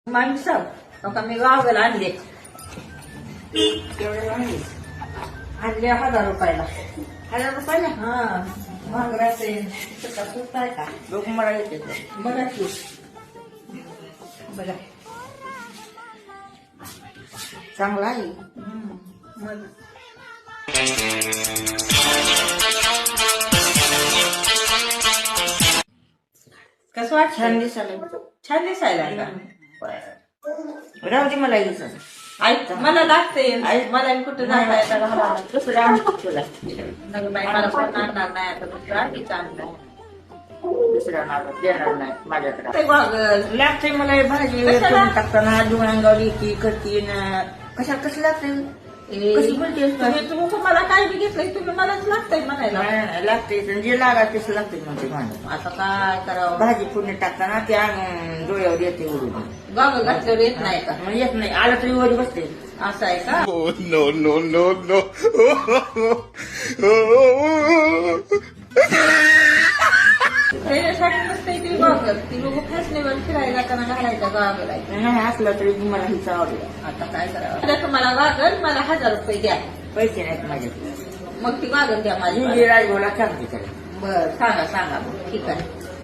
माणसं आता मी गावाला आणले एवढे आणले आणले 1000 रुपयाला. 1000 रुपयाला हा महागराचे सूट आहे का लोक मला येते बघा की बघा चांगला आहे. मग कसं वाटत छान दिसायला छान दिसायला का? राहू दे मला यायचं. ऐक मला लागते मला कुठं जाता येतं घालायला दुसरं आणतो तुला नग बाई मला पण आणणार नाही आता दुसरं आधी चांगलं दुसऱ्या नावात देणार नाही माझ्याकडे ते गॉगल लागते मला हे भाजी कशाला? करून टाकताना दोन अंगावर येते करते ना कशा कसं लागते कशी बोलतेस का? तुम्ही मला काय बी घेतलंय तुम्ही मलाच लागतंय म्हणायला नाही, लागते जे लागा तसं लागते म्हणते भांडं. आता काय करावं भाजी फोडणी टाकताना ते अंग डोळ्यावर येते उडून गॉगल घातल्यावर येत नाही का मग येत नाही आलं तरी वर बसते. असं आहे का Oh, no, no, no, no. त्याच्यासाठी नसते ती गॉगल ती लोक फॅशनेबल फिरायला जाताना घालायचा गॉगल आहे नाही असलं तरी मला हिचं आवडलं. आता काय करावं आता तुम्हाला गॉगल मला 1000 रुपये द्या पैसे नाहीत माझ्याकडे. मग ती गॉगल द्या माझी राजभाऊला सांगते त्याला बरं सांगा सांगा ठीक आहे